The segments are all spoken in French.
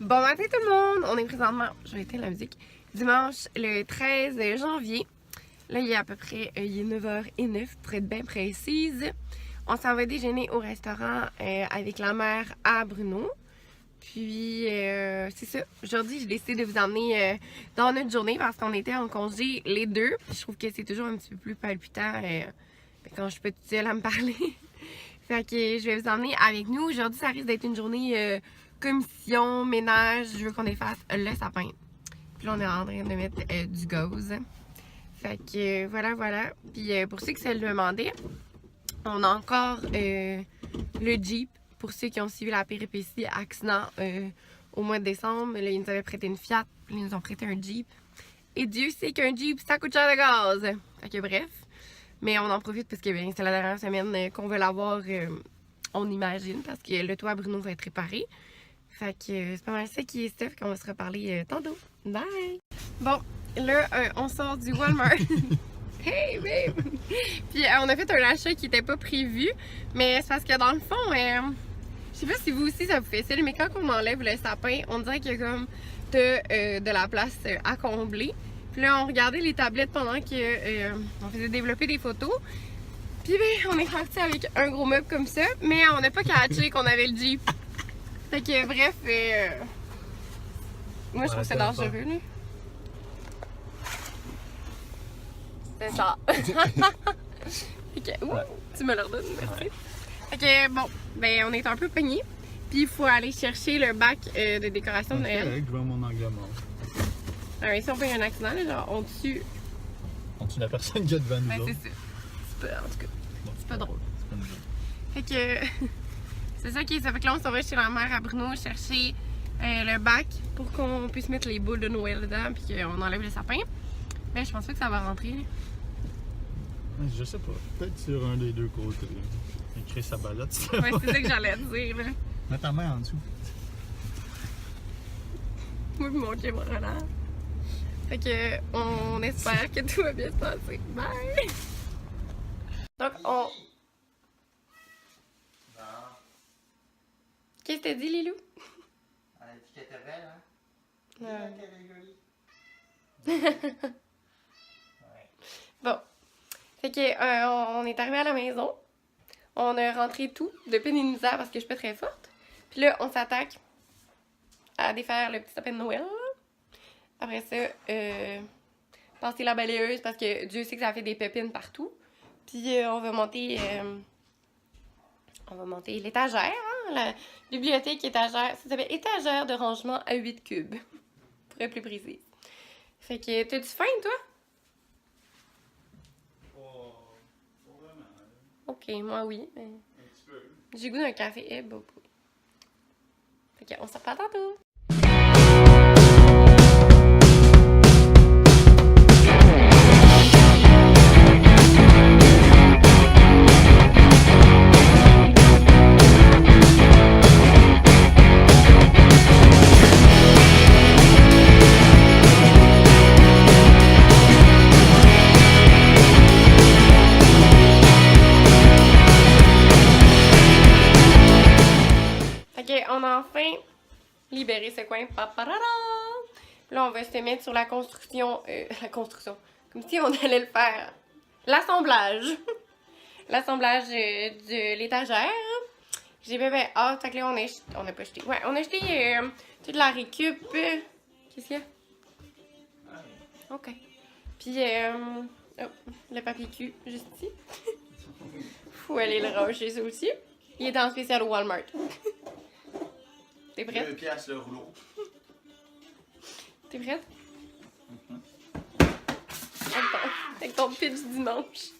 Bon matin tout le monde! On est présentement, je vais éteindre la musique, dimanche le 13 janvier. Là, il est à peu près il est 9h09 pour être bien précise. On s'en va déjeuner au restaurant avec la mère à Bruno. Puis, c'est ça. Aujourd'hui, j'ai décidé de vous emmener dans notre journée parce qu'on était en congé les deux. Je trouve que c'est toujours un petit peu plus palpitant quand je suis pas toute seule à me parler. Fait que je vais vous emmener avec nous. Aujourd'hui, ça risque d'être une journée commission, ménage. Je veux qu'on efface le sapin. Puis là, on est en train de mettre du gauze. Fait que voilà. Puis pour ceux qui se le demandaient, on a encore le Jeep. Pour ceux qui ont suivi la péripétie accident au mois de décembre, là, ils nous avaient prêté une Fiat, puis ils nous ont prêté un Jeep. Et Dieu sait qu'un Jeep, ça coûte cher de gaz. Fait que bref. Mais on en profite parce que c'est la dernière semaine qu'on veut l'avoir, on imagine, parce que le toit Bruno va être réparé. Fait que c'est pas mal ça qui est Steph, qu'on va se reparler tantôt. Bye! Bon, là, on sort du Walmart. Hey, babe! Puis on a fait un achat qui n'était pas prévu, mais c'est parce que dans le fond, je sais pas si vous aussi ça vous fait ça, mais quand on enlève le sapin, on dirait qu'il y a comme de la place à combler. Puis là, on regardait les tablettes pendant que on faisait développer des photos. Puis ben, on est parti avec un gros meuble comme ça, mais on n'a pas catché qu'on avait le Jeep. Fait que bref, moi je trouve ça dangereux là. C'est ça. Ok, ouh, tu me le redonnes, merci. Fait que bon, ben on est un peu peignés. Puis il faut aller chercher le bac de décoration de Noël. Je vois mon angle mort. Alors ici on peut y avoir un accident, là, genre on tue. On tue la personne qui est devant nous. Ben c'est ça. C'est pas, en tout cas, Bon, c'est pas drôle. C'est pas une joke. Fait que c'est ça qui est. Ça fait que là on s'en va chez la mère à Bruno chercher le bac pour qu'on puisse mettre les boules de Noël dedans puis qu'on enlève le sapin. Mais je pense pas que ça va rentrer. Je sais pas. Peut-être sur un des deux côtés. Écrire sa balade. Ouais, c'est ça que j'allais dire là. Mets ta main en dessous. Moi mon chien va relâcher. Fait que on espère que tout va bien se passer. Bye! Donc on. Bon. Qu'est-ce que t'as dit, Lilou? Elle a dit qu'elle était belle, hein? Ouais. Elle était jolie. Ouais. Bon. Fait que on est arrivé à la maison. On a rentré tout de peine et de misère parce que je suis pas très forte. Puis là, on s'attaque à défaire le petit sapin de Noël. Après ça, passer la balayeuse parce que Dieu sait que ça fait des pépines partout. Puis on va monter l'étagère, hein, la bibliothèque étagère. Ça s'appelle étagère de rangement à 8 cubes. Pour être plus précis. Fait que t'as-tu faim, toi? Pas vraiment. Ok, moi oui. Mais... Un petit peu. j'ai goût d'un café. Eh, bon. Fait que on se reparle tantôt. On a enfin libéré ce coin. Paparara! Là, on va se mettre sur la construction. Comme si on allait le faire. L'assemblage. L'assemblage de l'étagère. J'ai bien hâte. Fait que là, on a pas jeté. Ouais, on a jeté toute la récup. Qu'est-ce qu'il y a? Ok. Puis, le papier cul, juste ici. Faut aller le ranger, ça aussi. Il est en spécial au Walmart. T'es prête? 2 piastres le rouleau. T'es prête? Avec ton pitch dimanche.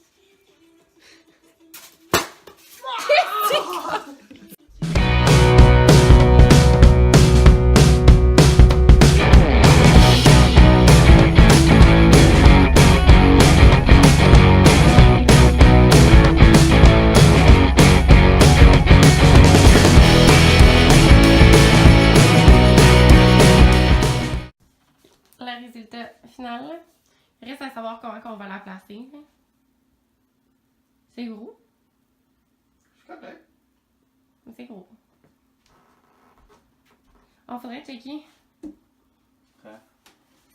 Le résultat final. Reste à savoir comment on va la placer. C'est gros. Je suis correct. C'est gros. On faudrait checker. Quoi?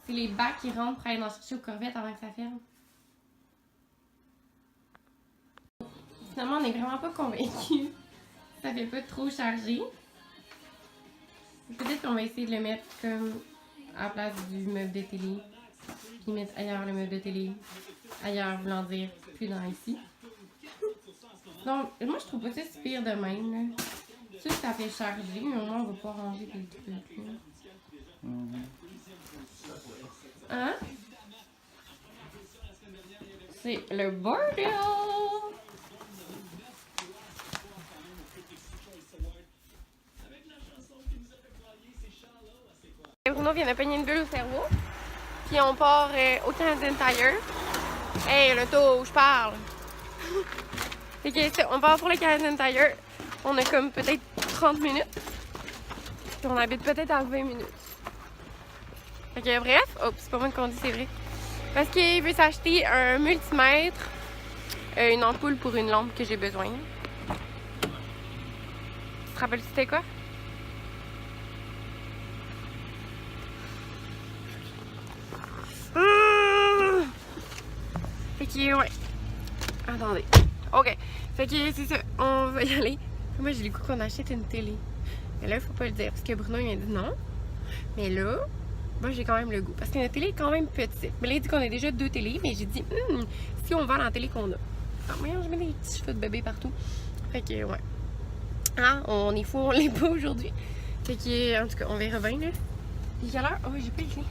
C'est les bacs qui rentrent pour aller dans chercher aux corvettes avant que ça ferme. Finalement, on n'est vraiment pas convaincus. Ça fait pas trop chargé. Peut-être qu'on va essayer de le mettre comme à la place du meuble de télé. Puis mettre ailleurs le meuble de télé. Ailleurs, voulant dire plus dans ici. Donc, moi je trouve pas ça si pire de même. Là. Ça, ça fait charger, mais au moins on va pas ranger les trucs. Là. Hein? C'est le bordel! Bruno vient de pogner une bulle au cerveau. Puis on part au Canadian Tire. Hey, le taux, je parle! Fait que on part pour le Canadian Tire. On a comme peut-être 30 minutes. Puis on habite peut-être à 20 minutes. Fait que bref, c'est pas moi qui conduis, c'est vrai. Parce qu'il veut s'acheter un multimètre, une ampoule pour une lampe que j'ai besoin. Tu te rappelles c'était quoi? Fait que ouais. Attendez. Ok. Fait que c'est ça. On va y aller. Moi j'ai le goût qu'on achète une télé. Mais là, il faut pas le dire parce que Bruno il m'a dit non. Mais là, moi j'ai quand même le goût. Parce que notre télé est quand même petite. Mais là, il dit qu'on a déjà 2 télés. Mais j'ai dit, si on vend la télé qu'on a. Ah, voyons, je mets des petits cheveux de bébé partout. Fait que ouais. Ah, on est fou, on l'est pas aujourd'hui. Fait que, en tout cas, on verra bien là. Il est quelle heure? Oh, j'ai pas les clés.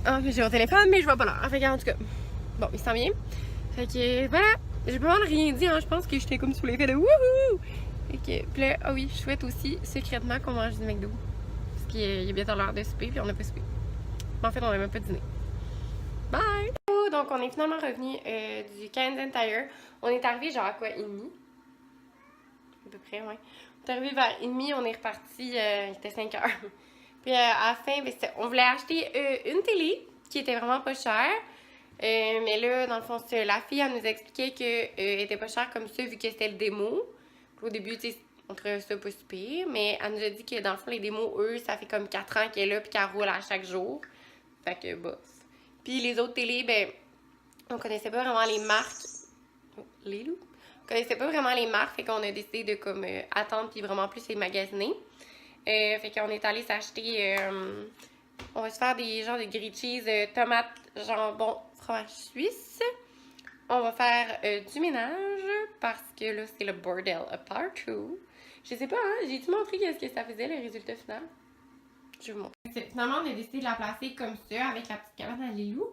Ah, j'ai mon téléphone, mais je vois pas l'heure. Fait que, en tout cas, bon, il s'en vient. Fait que, voilà. J'ai pas vraiment rien dit, hein. Je pense que j'étais comme sous l'effet de wouhou! Fait que, puis là, ah oui, je souhaite aussi secrètement qu'on mange du McDo. Parce qu'il est bientôt l'heure de souper, puis on n'a pas soupé. Mais en fait, on n'a même pas dîné. Bye! Donc, on est finalement revenu du Canadian Tire. On est arrivé genre à quoi, 1h30? À peu près, ouais. On est arrivé vers 1h30, on est reparti, il était 5h. Puis à la fin, ben, on voulait acheter une télé qui était vraiment pas chère. Mais là, dans le fond, la fille, elle nous expliquait qu'elle était pas chère comme ça vu que c'était le démo. Puis au début, tu sais, on trouvait ça pas super. Mais elle nous a dit que dans le fond, les démos, eux, ça fait comme 4 ans qu'elle est là puis qu'elle roule à chaque jour. Fait que bof. Puis les autres télés, ben, on connaissait pas vraiment les marques. Oh, les loups. On connaissait pas vraiment les marques, fait qu'on a décidé de comme attendre puis vraiment plus les magasiner. Fait qu'on est allé s'acheter. On va se faire des genres de grilled cheese, tomates, jambon, fromage suisse. On va faire du ménage parce que là, c'est le bordel partout. Je sais pas, hein, j'ai-tu montré qu'est-ce que ça faisait, le résultat final? Je vais vous montrer. Finalement, on a décidé de la placer comme ça, avec la petite cabane à Lilou.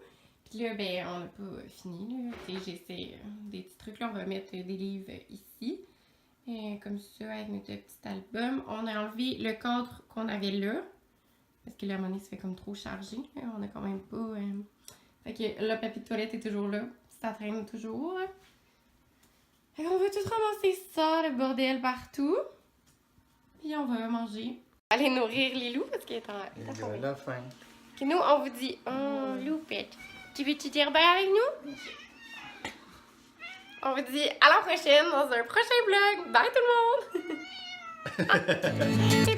Puis là, ben, on n'a pas fini, là. J'essaie des petits trucs, là. On va mettre des livres ici. Comme ça, avec notre petit album. On a enlevé le cadre qu'on avait là. Parce que là, à un moment donné, ça fait comme trop chargé. On a quand même pas... Fait que le papier de toilette est toujours là. Ça traîne toujours. Fait qu'on va tout ramasser ça, le bordel partout. Puis on va manger. Aller nourrir Lilou parce qu'elle est en Il a la faim. nous, on vous dit, oh, Loupette, tu veux-tu dire bye avec nous? On vous dit à la prochaine dans un prochain vlog. Bye tout le monde! Ah, c'est